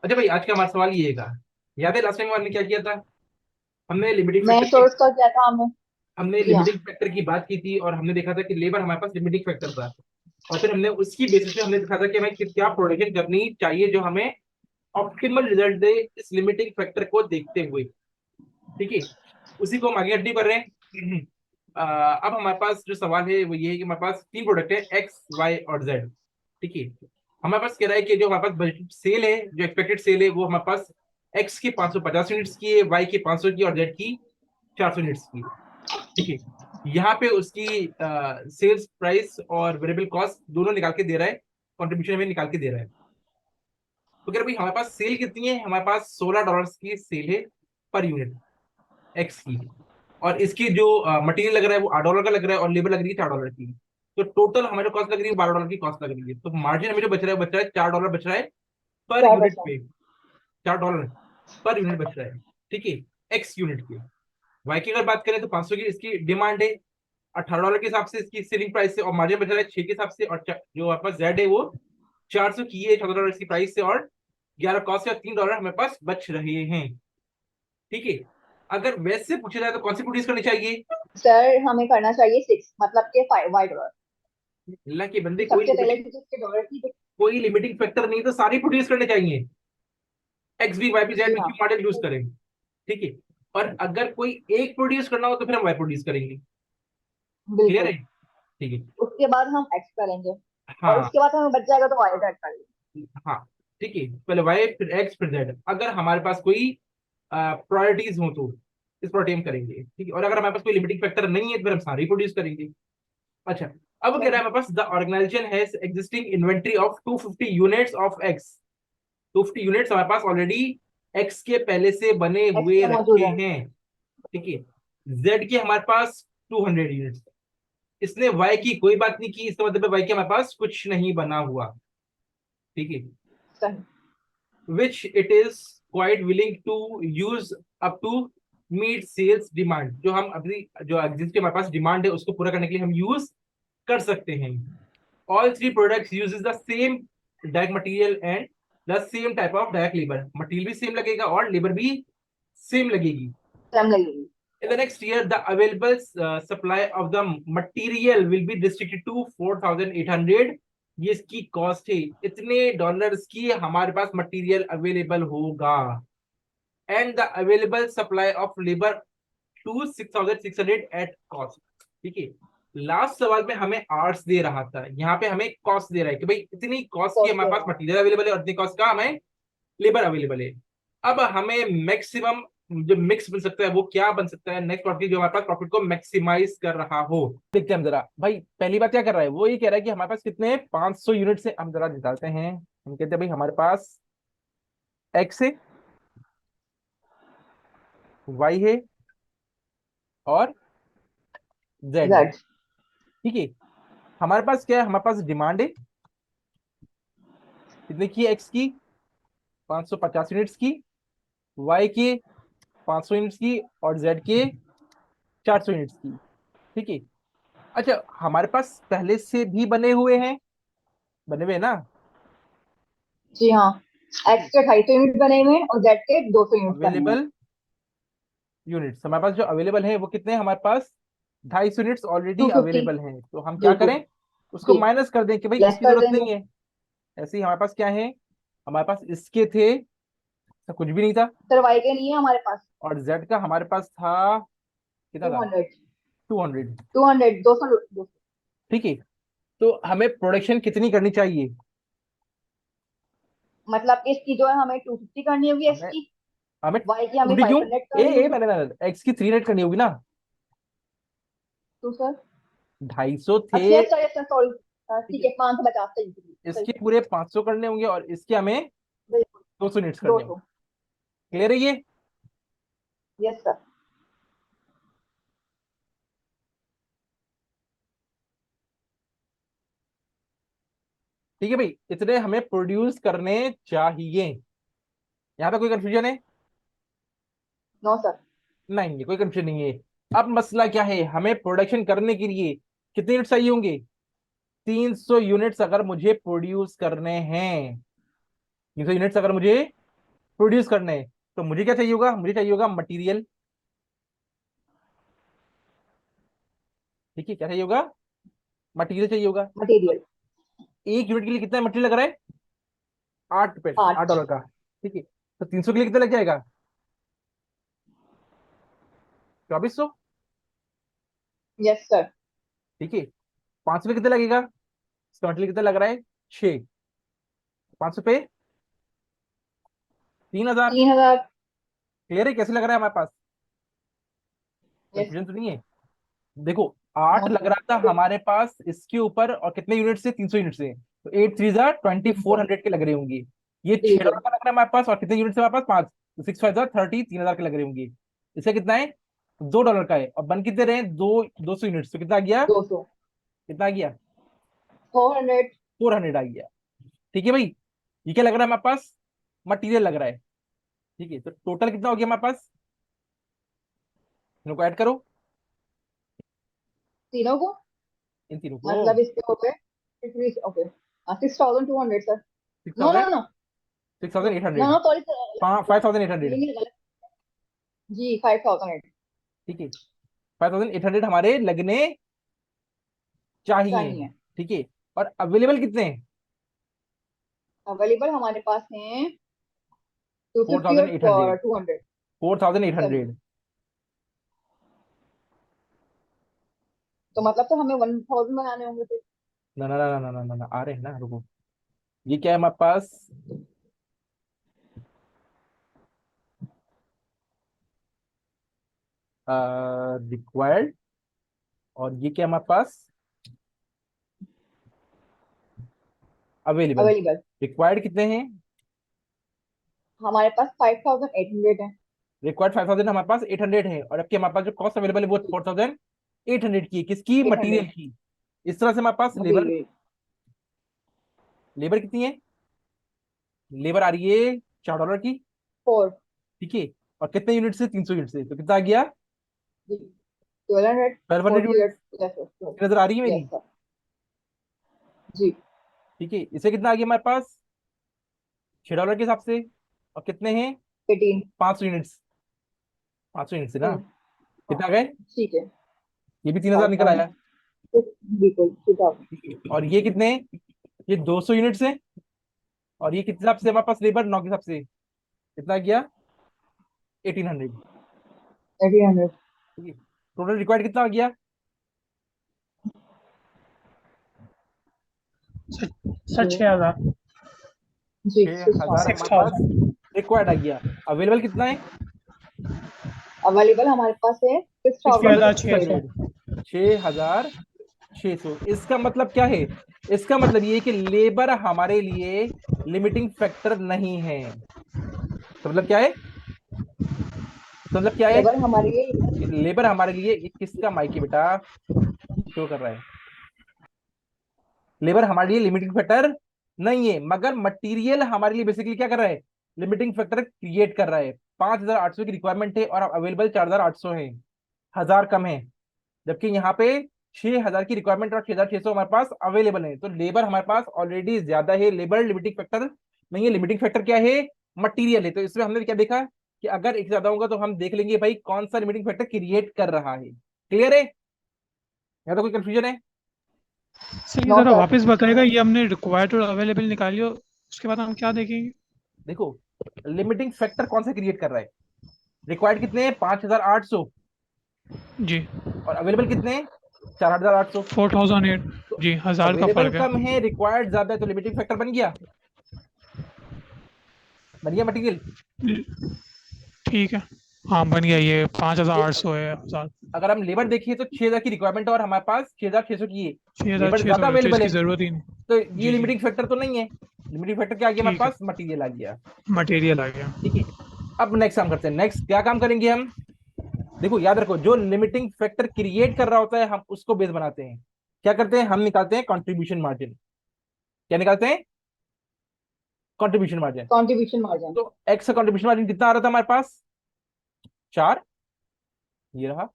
अच्छा भाई, आज का हमारा सवाल ये है, याद है लास्ट टाइम हमने क्या किया था? हमने लिमिटिंग मैं फैक्टर की सोर्स का क्या था हमें। हमने जी हाँ। लिमिटिंग फैक्टर की बात की थी, और हमने देखा था कि लेबर हमारे पास लिमिटिंग फैक्टर था। और फिर हमने उसकी बेसिस पे हमने देखा था कि हमें क्या प्रोडक्शन करनी चाहिए जो हमें ऑप्टिमल रिजल्ट दे इस लिमिटिंग फैक्टर को देखते हुए। ठीक है, उसी को हम आगे कंटिन्यू कर रहे हैं। अब हमारे पास जो सवाल है वो ये है कि हमारे पास तीन प्रोडक्ट है, एक्स वाई और जेड। ठीक है, हमारे पास कह रहा है कि जो हमारे पास बजट सेल है, जो एक्सपेक्टेड सेल है, वो हमारे पास एक्स की 550 यूनिट्स की है, वाई की 500 की, और जेड की 400 यूनिट्स की। ठीक है, यहाँ पे उसकी सेल्स प्राइस और वेरिएबल कॉस्ट दोनों निकाल के दे रहा है, कंट्रीब्यूशन हमें निकाल के दे रहा है। तो कह रहा भाई हमारे पास सेल कितनी है, हमारे पास $16 की सेल है पर यूनिट एक्स की। और इसकी जो मटेरियल लग रहा है वो $8 का लग रहा है, और लेबर लग रही है $4 की। तो टोटल हमारे कॉस्ट लग रही है $12 की कॉस्ट लग रही है। तो मार्जिन हमें जो बच रहा है $4 बच रहा है पर चार यूनिट परसेंट पे। $4 पर यूनिट बच रहा है। ठीक है, एक्स यूनिट पे। वाई की अगर बात करें तो 500 की इसकी डिमांड है, $18 के हिसाब से इसकी सेलिंग प्राइस से, और मार्जिन बच रहा है 6 के हिसाब से। और जो हमारे पास जेड है वो 400 की है, $14 की प्राइस से, और 11 कॉस्ट का $3 हमारे पास बच रहे हैं। ठीक है, अगर वैसे पूछा जाए तो कौन सी प्रोड्यूस करनी चाहिए? सर हमें करना चाहिए 6 मतलब के 5 वाई डॉलर। अल्लाह के बंदे, सबसे पहले क्योंकि उसके डॉलर की कोई लिमिटिंग फैक्टर नहीं तो सारी प्रोड्यूस करने चाहिए। एक्स भी वाई भी जेड जी भी हाँ। क्यों मॉडल यूज करें? ठीक है, और अगर कोई एक प्रोड्यूस करना हो तो फिर हम वाई प्रोड्यूस करेंगे। क्लियर बिल्कुल। है? ठीक है। उसके बाद हम एक्स करेंगे और हाँ, उसके बाद हमें बच जाएगा तो वाई जेड कर लेंगे। हाँ। ठीक है, पहले वाई फिर एक्स फिर जेड, अगर हमारे पास कोई प्रायोरिटीज हो तो इस पर हम करेंगे। ठीक है, और अगर हमारे पास कोई लिमिटिंग फैक्टर नहीं है तो फिर हम सारी प्रोड्यूस करेंगे। अच्छा, अब वो कह रहा है नहीं। हमारे पास the organization has existing inventory of 250 units of X. 250 units हमारे पास ऑलरेडी एक्स के पहले से बने एक्स हुए के रखे मौजूद है। हैं। ठीक है, जेड के हमारे पास 200 यूनिट्स। इसने वाई की कोई बात नहीं की, इसका मतलब वाई के हमारे पास कुछ नहीं बना हुआ। ठीक है, सही। which it is quite willing to use up to meet sales demand, जो हम अभी जो जिसके हमारे पास डिमांड है उसको पूरा करने के लिए हम यूज कर सकते हैं। All three products uses the same direct material and the same type of direct labor, material भी सेम लगेगा और लेबर भी सेम लगेगी। टाइम लगेगी। In the next year the available supply of the material will be restricted to 4,800। ये इसकी cost है, इतने डॉलर्स की हमारे पास मटेरियल अवेलेबल होगा। And the available supply of labour to 6,600 at cost. ठीक है, लास्ट सवाल में हमें आर्ट्स दे रहा था, यहाँ पे हमें कॉस्ट दे रहा है कि भाई इतनी कॉस्ट की कॉस्ट हमारे दे पास रहा है। मटेरियल अवेलेबल है और इतनी कॉस्ट का हमें लेबर अवेलेबल है। अब हमें मैक्सिमम जो मिक्स बन सकता है वो क्या बन सकता है, नेक्स्ट प्रॉफिट जो हमारे पास प्रॉफिट को मैक्सिमाइज कर रहा हो। देखते हैं हम जरा भाई, पहली बात क्या कर रहा है, वो ये कह रहा है कि हमारे पास कितने 500 यूनिट से हम जरा निकालते हैं। हम कहते हैं भाई हमारे पास एक्स है, वाई है, और जेड है। जेड। ठीक है, हमारे पास क्या है, हमारे पास डिमांड है कितने की, एक्स की 550 यूनिट्स की, वाई के 500 यूनिट्स की, और जेड के 400 यूनिट्स की। ठीक है, अच्छा हमारे पास पहले से भी बने हुए हैं, बने हुए हैं ना? जी हाँ। ठीक एक्स है, के 250 यूनिट बने हुए हैं और जेड के 200 यूनिट बने हुए हैं। अवेलेबल यूनिट्स हमारे पासे जो अवेलेबल है वो कितने हैं, हमारे पास 250 यूनिट्स ऑलरेडी 250। अवेलेबल हैं। तो हम क्या बिल्कुल। करें, उसको जी। माइनस कर दें कि भाई लेस इसकी कर जरूरत देंगे। नहीं है। ऐसे ही हमारे पास क्या है, हमारे पास इसके थे तो कुछ भी नहीं था, सर वाई के नहीं है हमारे पास। और जेड का हमारे पास था, कितना टू था, हंड्रेड 200। 200 200। ठीक है, तो हमें प्रोडक्शन कितनी करनी चाहिए? मतलब इसकी जो है हमें 250 करनी होगी एक्स हमें की। हमें वाई की हमें 250 क्यों, 500 ए करनी ए होगी। मैंने एक्स की 300 करनी होगी ना। तो सर 250 थे। अच्छा yes sir yes sir sorry. ठीक ठीक है, है 550 सही सही सही। इसके पूरे 500 करने होंगे और इसके हमें बिल्कुल। 200 यूनिट्स दो करने होंगे। सौ क्लियर है ये? Yes sir. ठीक है भाई, इतने हमें प्रोड्यूस करने चाहिए। यहाँ पे कोई कंफ्यूजन है? No sir. नहीं है, कोई कंफ्यूजन नहीं है। अब मसला क्या है, हमें प्रोडक्शन करने के लिए कितने यूनिट चाहिए होंगे? 300 यूनिट्स अगर मुझे प्रोड्यूस करने हैं, 300 यूनिट्स अगर मुझे प्रोड्यूस करने हैं। तो मुझे क्या चाहिए होगा, मुझे चाहिए होगा मटेरियल। ठीक है, क्या चाहिए होगा, मटेरियल चाहिए होगा। तो मटेरियल। एक यूनिट के लिए कितना मटेरियल लग रहा है, 8 रुपए, 8 8। डॉलर का। ठीक है, तो 300 के लिए कितना लग जाएगा, 2400। Yes sir. ठीक है, 500 कितना लगेगा, इसका मटेरियल कितना लग रहा है, 6, 500 पे 3000। 3000। क्लियर है कैसे लग रहा है हमारे पास, यस। कंफ्यूजन तो नहीं है। देखो 8 नो लग रहा था हमारे पास इसके ऊपर, और कितने यूनिट से, 300 यूनिट से, तो 8 3 2400 के लग रहे होंगे। ये 6 डॉलर का लग रहा है हमारे पास, और कितने यूनिट से हमारे पास, 5, तो 6 5 30, 3000 के लग रहे होंगे। इसका कितना है, 2 डॉलर का है, और बन कितने रहे हैं, 200 यूनिट, तो कितना आ गया, 200। कितना आ गया, 400। 400 आ गया। ठीक है भाई, ये क्या लग रहा है हमारे पास, मटीरियल लग रहा है। ठीक है, तो टोटल कितना हो गया हमारे पास, इनको ऐड करो, तीनों को। इन तीनों को। मतलब इसके हो गए। Okay. 6200 sir. Six no no thousand no. 6800। No sorry. 5800। नहीं गलत। जी 5008 ठीक है, 5800 हमारे लगने चाहिए। चाहिए। ठीक है, और अवेलेबल कितने हैं, अवेलेबल हमारे पास हैं 250 4,800। और 200। 4,800। तो मतलब तो हमें 1000 बनाने होंगे फिर। ना ना ना ना ना ना ना, आ रहे हैं ना, रुको। ये क्या है हमारे पास, रिक्वायर्ड, और ये क्या है हमारे पास, अवेलेबल। अवेलेबल रिक्वायर्ड कितने हैं, हमारे पास 5800 है। रिक्वायर्ड 5000, हमारे पास 800 है, और अब हमारे पास जो कॉस्ट अवेलेबल है वो 4800 की है, किसकी, 800। मटीरियल की। इस तरह से हमारे पास लेबर, मटेरियल। लेबर कितनी है, लेबर आ रही है 4 डॉलर की। 4। ठीक है, और कितने यूनिट से, 300 यूनिट से, तो कितना आ गया, जी 1200। 1200 यूनिट। 48। यस। नजर आ रही है यस मेरी। सर। जी। ठीक है, इसे कितना आ गया हमारे पास, 6 डॉलर के हिसाब से, और कितने हैं, 18। 500 यूनिट्स, 500 यूनिट से ना, हाँ कितना गए, ठीक है। ये भी 3000 निकल 5000। आया। बिल्कुल 2000। ठीक है, और ये कितने हैं? ये 200 यूनिट है, और ये किस हिसाब से हमारे पास लेबर 9 के हिसाब से, कितना गया, 1800। 1800। ठीक है, टोटल रिक्वायर्ड कितना आ गया, सर सर 6000। जी 6000 सिक्स हमारे पास थाउजेंड रिक्वायर्ड आ गया। अवेलेबल कितना है, अवेलेबल हमारे पास है सिक्स 6600। 6600। 6600, इसका मतलब क्या है, इसका मतलब ये है कि लेबर हमारे लिए लिमिटिंग फैक्टर नहीं है। तो मतलब क्या है, तो मतलब क्या है, लेबर हमारे लिए। लेबर हमारे लिए, ये किसका माइक है बेटा, शो कर रहा है, लेबर हमारे लिए लिमिटिंग फैक्टर नहीं है, मगर मटेरियल हमारे लिए बेसिकली क्या कर रहा है, लिमिटिंग फैक्टर क्रिएट कर रहा है। 5800 की रिक्वायरमेंट है, और अवेलेबल 4800 है, 1000 कम है। जबकि यहाँ पे 6000 की रिक्वायरमेंट और 6600 हमारे पास अवेलेबल है, तो लेबर हमारे पास ऑलरेडी ज्यादा है, लेबर लिमिटिंग फैक्टर नहीं है। लिमिटिंग फैक्टर क्या है, मटीरियल है। तो इसमें हमने क्या देखा कि अगर एक ज्यादा होगा तो हम देख लेंगे भाई कौन सा लिमिटिंग फैक्टर क्रिएट कर रहा है। क्लियर है, यहाँ तो कोई कंफ्यूजन है, सर ये नो ज़रा सर। वापस बताएगा, ये हमने रिक्वायर्ड और अवेलेबल निकाली हो, उसके बाद हम क्या देखेंगे? देखो लिमिटिंग फैक्टर कौन सा क्रिएट कर रहा है, रिक्वायर्ड कितने हैं, 5800, जी और अवेलेबल कितने हैं, 4800। 4008। तो जी 1000 का अवेलेबल फ़र्क है। कम है, रिक्वायर्ड ज्यादा है, तो लिमिटिंग फैक्टर बन गया, बन गया मटीरियल। ठीक है। हाँ बन गया, ये 5800 है, 1000। अगर हम लेबर देखिए तो 6000 की रिक्वायरमेंट है, और हमारे पास 6600 की है, लेबर 6600 ज्यादा है तो अवेलेबल इसकी है, ज़रूरत ही नहीं। तो ये जी जी लिमिटिंग फैक्टर तो नहीं है। लिमिटिंग फैक्टर क्या आ गया हमारे ठीक है, पास, मटीरियल आ गया। मटेरियल आ गया। ठीक है, अब नेक्स्ट काम करते हैं, नेक्स्ट क्या काम करेंगे हम, देखो याद रखो जो लिमिटिंग फैक्टर क्रिएट कर रहा होता है हम उसको बेस बनाते हैं। क्या करते हैं, हम निकालते हैं कंट्रीब्यूशन मार्जिन। क्या निकालते हैं, कंट्रीब्यूशन मार्जिन। Contribution margin. तो एक्स का कंट्रीब्यूशन मार्जिन कितना आ रहा था हमारे पास, 4, ये रहा।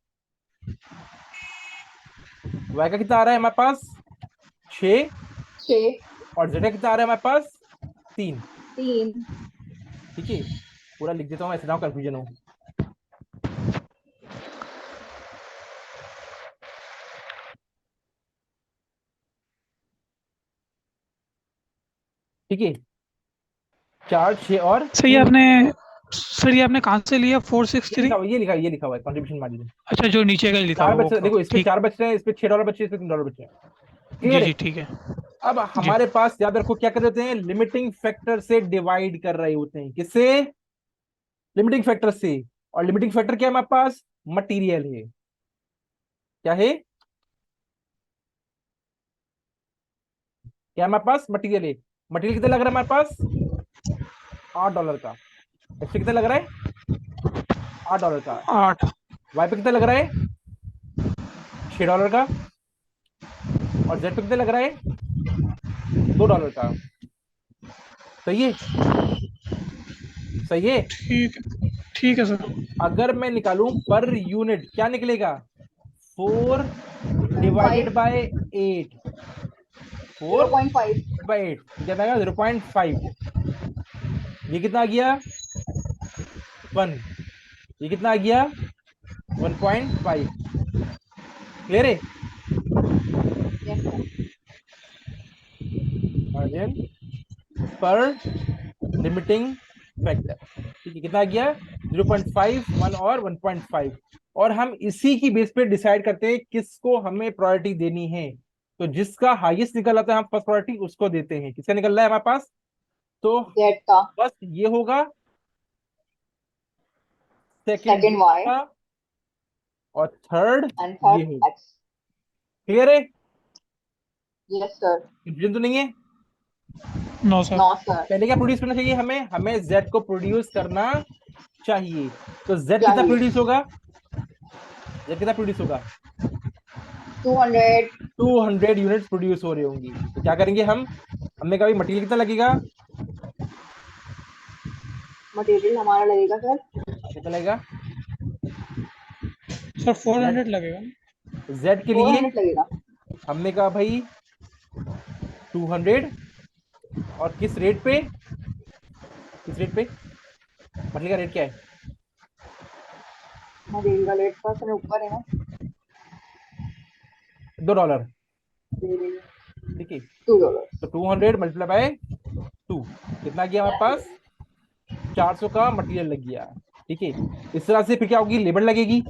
वाई का कितना आ रहा है हमारे पास, 6, 6। और जेड का कितना आ रहा है हमारे पास, 3। 3। ठीक है, पूरा लिख देता हूँ, ऐसे ना कंफ्यूजन हो। ठीक है, 4, 6 और सर ये 3। आपने सर ये आपने कहाँ से लिया 463? ये लिखा हुआ है कंट्रीब्यूशन मार्जिन। अच्छा, जो नीचे का ही लिखा 4 हुआ, बच रहे, ओके देखो ओके, इस पे ठीक। 4 बच रहे हैं, इस पे $6 बच रहे हैं, इस पे $3 बच रहे हैं। जी क्लियर जी है। ठीक है। अब जी हमारे पास याद रखो क्या कर देते हैं, लिमिटिंग फैक्टर से डिवाइड कर रहे होते हैं। किससे? लिमिटिंग फैक्टर से। और लिमिटिंग फैक्टर क्या है हमारे पास? मटेरियल है। क्या है? क्या हमारे पास? मटेरियल है। मटेरियल कितना लग रहा है हमारे पास? $8 का। एक्स पे कितना लग रहा है? $8 का। 8। वाई पे कितना लग रहा है? $6 का। और जेड पे कितना लग रहा है? $2 का। सही है। सही है। ठीक है सर। तो अगर मैं निकालूं पर यूनिट, क्या निकलेगा? 4 डिवाइडेड 5, बाय 8। 4 0.5, बाय 8 क्या आएगा? 0.5। ये कितना आ गया? 1। ये कितना आ गया? 1.5। क्लियर है। yes sir, मार्जिन पर लिमिटिंग फैक्टर। ठीक है, कितना आ गया? 0.5, 1 और 1.5। और हम इसी की बेस पे डिसाइड करते हैं किसको हमें प्रायोरिटी देनी है। तो जिसका हाईएस्ट निकल आता है हम फर्स्ट प्रायोरिटी उसको देते हैं। किसका निकल रहा है हमारे पास? तो Z का, बस ये होगा, सेकंड second ये Y, होगा, और थर्ड and ये third होगा। X. क्लियर है। Yes sir. कंफ्यूजन तो नहीं है। No sir. No sir. पहले क्या प्रोड्यूस करना चाहिए हमें? हमें जेड को प्रोड्यूस करना चाहिए। तो जेड कितना चाहिए प्रोड्यूस होगा? जेड कितना प्रोड्यूस होगा? 200, 200 यूनिट्स प्रोड्यूस हो रही होंगी। तो क्या करेंगे हम? हमने कहा मटेरियल कितना लगेगा? मटेरियल हमारा लगेगा सर कितना लगेगा? सर जेड 400 लगेगा। जेड के लिए 400 लगेगा। हमने कहा भाई 200। और किस रेट पे? किस रेट पे? मटेरियल का रेट क्या है? मटेरियल का रेट पर सर ऊपर है ना, $2। दे रही है ठीक है। $2। तो 200 मल्टीप्लाई बाय 2 कितना गया हमारे पास? 400 का मटेरियल लग गया। ठीक है। इस तरह से फिर क्या होगी? लेबर लगेगी।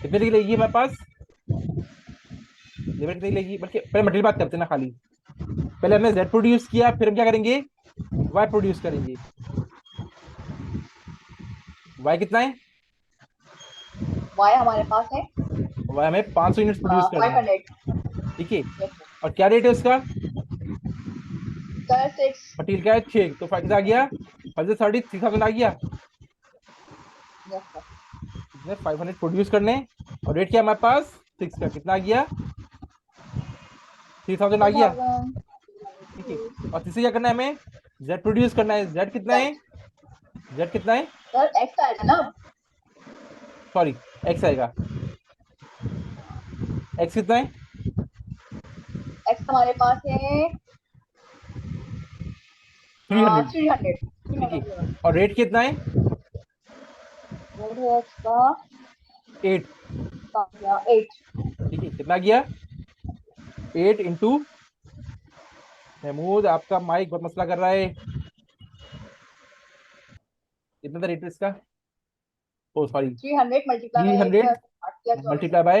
कितने की लगेगी हमारे पास? लेबर कितनी लगेगी? बल्कि पहले मटेरियल बात करते हैं ना खाली। पहले हमने जेड प्रोड्यूस किया, फिर हम क्या करेंगे? वाई प्रोड्यूस करेंगे। वाई कितना है? Y हमारे पास है वाई हमें 500 यूनिट्स प्रोड्यूस करना है। 500। ठीक है। Yes sir. और क्या रेट है उसका? सर 6। मटेरियल का है 6, तो फाइव आ गया 530 आ गया। Yes sir. इसने 500 प्रोड्यूस करने, और रेट क्या हमारे पास? 6 का। कितना आ गया? 3000 आ गया। 2000। ठीक है। और तीसरे क्या करना है हमें? जेड प्रोड्यूस करना है। जेड कितना है? जेड कितना है? सर X आएगा ना। सॉरी, एक्स आएगा। एक्स कितना है? X हमारे पास है 300। 300। ठीक है। 300 और रेट कितना है? रेट है X का 8। 8। ठीक है, कितना गया? 8 इंटू, महमूद आपका माइक बहुत मसला कर रहा है। कितना था रेट इसका? Oh sorry, 300 multiply three by 8 hundred sir, 8 या 24 मल्टीप्लाई बाय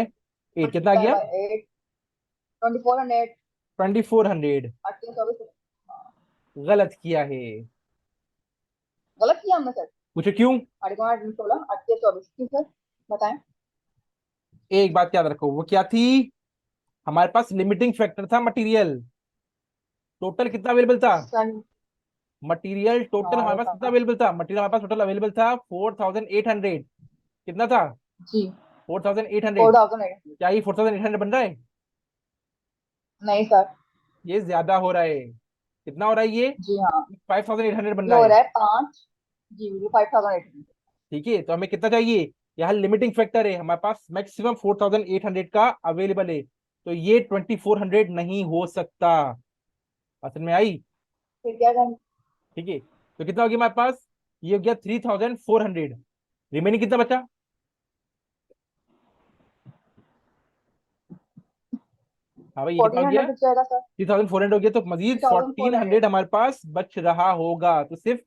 8 कितना आ मल्टीप्लाई गया? बाय 8, 2400। 2400। 8 या 24। गलत किया है। गलत किया हमने सर। पूछो क्यों? 8 8 या 24 क्यों सर, बताएं। एक बात याद रखो, वो क्या थी? हमारे पास लिमिटिंग फैक्टर था मटेरियल। टोटल कितना अवेलेबल था? सन। मटेरियल टोटल हाँ हमारे वो पास कितना था। अवेलेबल था? मटेरियल हमारे पास टोटल अवेलेबल था 4800। कितना था? जी। 4800। 4008। क्या ये 4800 बन रहा है? नहीं सर। ये ज्यादा हो रहा है। कितना हो रहा है ये? जी हाँ। 5800 बन ये रहा हो है। रहा है 5। जी ये 5800। ठीक है, तो हमें कितना चाहिए? यहाँ लिमिटिंग फैक्टर है, हमारे पास मैक्सिमम 4800 का अवेलेबल है। तो ये 2400 नहीं हो सकता। समझ में आई? फिर क्या करें? ठीक है, तो कितना हो गया हमारे पास, ये हो गया 3400। रिमेनिंग कितना बचा, हाँ भाई ये कितना हो गया, 1400 बच जाएगा सर। 3400 हो गया, तो मजीद 1400 3400। हमारे पास बच रहा होगा। तो सिर्फ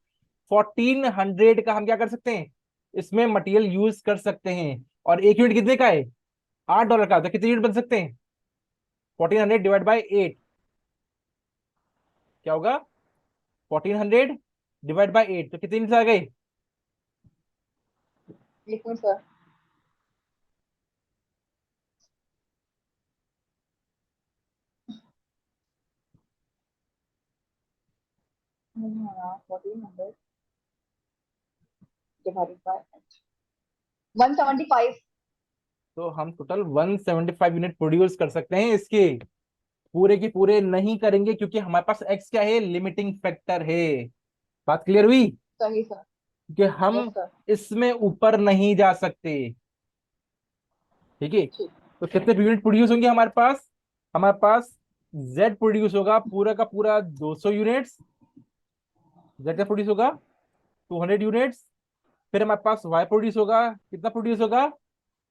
1400 का हम क्या कर सकते हैं, इसमें मटेरियल यूज कर सकते हैं। और एक यूनिट कितने का है, $8 का, तो कितने यूनिट बन सकते हैं, 1400 डिवाइड बाई 8, क्या होगा, 1400 डिवाइड बाई 8, तो कितने यूनिट आ गए, एक मिनट सर। नहीं आ रहा, 1400 डिवाइडेड बाय 175। तो हम टोटल 175 यूनिट प्रोड्यूस कर सकते हैं इसके। पूरे के पूरे नहीं करेंगे क्योंकि हमारे पास एक्स क्या है, लिमिटिंग फैक्टर है। बात क्लियर हुई, सही सर। कि यस हम सर। इसमें ऊपर नहीं जा सकते। ठीक है, ठीक। तो कितने यूनिट प्रोड्यूस होंगे हमारे पास जेड प्रोड्यूस होगा पूरा का पूरा 200 यूनिट्स, जेड का प्रोड्यूस होगा 200 यूनिट्स। फिर हमारे पास वाई प्रोड्यूस होगा, कितना प्रोड्यूस होगा,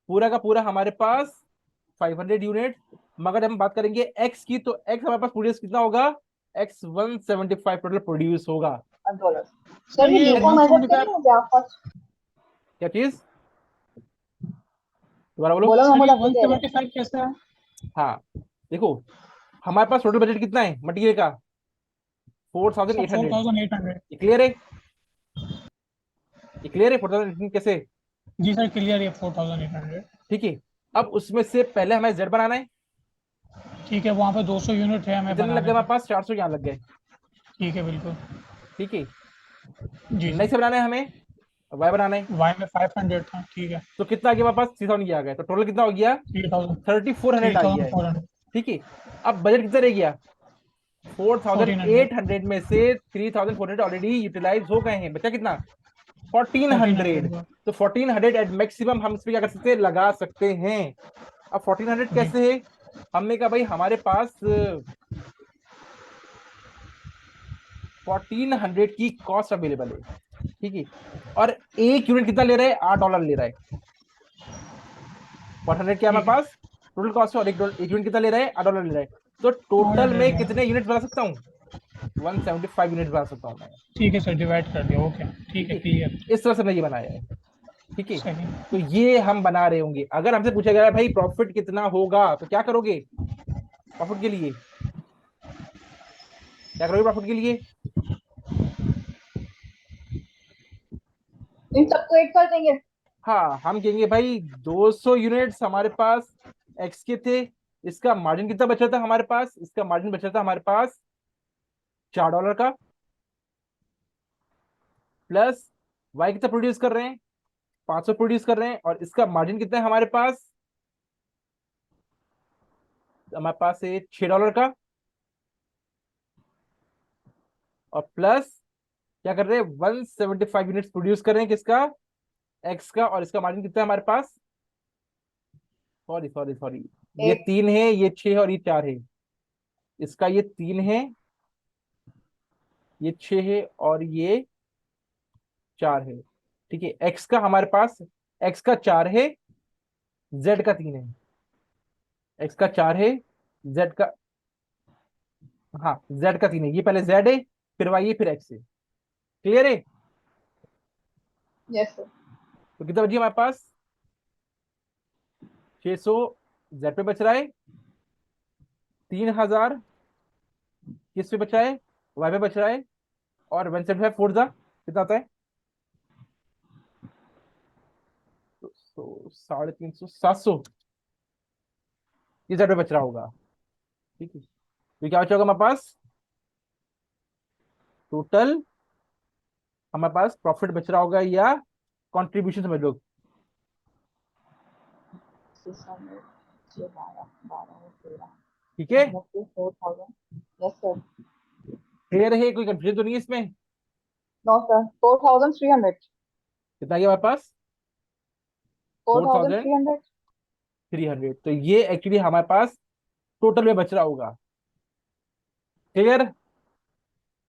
पूरा का पूरा हमारे पास 500 यूनिट। मगर हम बात करेंगे एक्स की, तो एक्स हमारे पास प्रोड्यूस कितना होगा, एक्स 175 टोटल प्रोड्यूस होगा। $1। सर सर ये ये लिको मेथड पे 175, नहीं हो गया फर्स्ट? क्या चीज, दोबारा बोलो। बोलो, मैं सर खुद ये आपको कह रहे हैं। 175 कैसे है? हाँ, देखो हमारे पास टोटल बजट कितना है मटेरियल का, four thousand sir eight four hundred thousand eight hundred ये क्लियर है, ये क्लियर है 4800 कैसे। जी सर क्लियर है 4800। ठीक है, अब उसमें से पहले हमें जेड बनाना है। ठीक है, वहाँ पे 200 यूनिट है हमें कितने लग गए बनाने हमारे में। पास, 400 यहाँ लग गए। ठीक है बिल्कुल। ठीक है, जी नई सर। से बनाना है हमें, वाई बनाना है। वाई में 500 था, ठीक है। तो कितना आ गया हमारे पास, 3000 आ गया, तो टोटल कितना हो गया, 3000। 3400 थ्री आ गया थाउजेंड है। फोर हंड्रेड ठीक है, अब बजट कितना रह गया, फोर थाउजेंड 1400। एट हंड्रेड में से 3400 ऑलरेडी यूटिलाइज हो गए हैं, बचा कितना, फोर्टीन 1400 हंड्रेड का। तो 1400 एट मैक्सिमम हम इस पे क्या कर सकते हैं, लगा सकते हैं। अब 1400 जी। कैसे है, हमने कहा भाई हमारे पास 1400 की कॉस्ट अवेलेबल है। ठीक है, और एक यूनिट कितना ले रहा है, $8 ले रहा है। 1400 क्या हमारे ठीक है। पास टोटल कॉस्ट है, और एक यूनिट कितना ले रहा है, $8 ले रहा है। तो ऑर्डर टोटल ले में रहे कितने हैं। यूनिट बना सकता हूँ, 175 यूनिट बना सकता हूँ मैं। ठीक है सर, डिवाइड कर दिया, ओके। ठीक ठीक है, है, क्लियर। इस तरह से मैंने ये बनाया है। ठीक है, सही। तो ये हम बना रहे होंगे। अगर हमसे पूछा गया भाई प्रॉफिट कितना होगा, तो क्या करोगे प्रॉफिट के लिए, क्या करोगे प्रॉफिट के लिए, इन सबको ऐड कर देंगे। हाँ हम कहेंगे भाई 200 यूनिट्स हमारे पास एक्स के थे, इसका मार्जिन कितना बचा था हमारे पास, इसका मार्जिन बचा था हमारे पास $4 का, प्लस वाई कितना प्रोड्यूस कर रहे हैं, 500 प्रोड्यूस कर रहे हैं, और इसका मार्जिन कितना है हमारे पास है $6 का, और प्लस क्या कर रहे हैं, 175 यूनिट्स प्रोड्यूस कर रहे हैं किसका, एक्स का, और इसका मार्जिन कितना है हमारे पास, सॉरी सॉरी सॉरी, ये 8। 3 है, ये 6 है, और ये 4 है। इसका ये 3 है, ये 6 है, और ये 4 है। ठीक है, एक्स का हमारे पास, एक्स का 4 है, जेड का 3 है, एक्स का 4 है, जेड का, हाँ जेड का 3 है, ये पहले जेड है, फिर वाई है, फिर एक्स है। क्लियर है, यस सर। तो कितना बची हमारे पास, 600 जेड पे बच रहा है, 3000 किस पे बचा है, वाई पे बच रहा है, और 175 फोर जा कितना आता है, तो 350 700 ये जेड पे बच रहा होगा। ठीक है, तो क्या बचा होगा हमारे पास, टोटल हमारे पास प्रॉफिट बच रहा होगा, या कॉन्ट्रीब्यूशन समझ लो। 600, 12, 12, 13, ठीक है, 4000। Yes sir. क्लियर है, कोई कंफ्यूजन तो नहीं है इसमें। No sir, 4300। कितना गया हमारे पास, four four thousand thousand three hundred three hundred तो ये एक्चुअली हमारे पास टोटल में बच रहा होगा। क्लियर।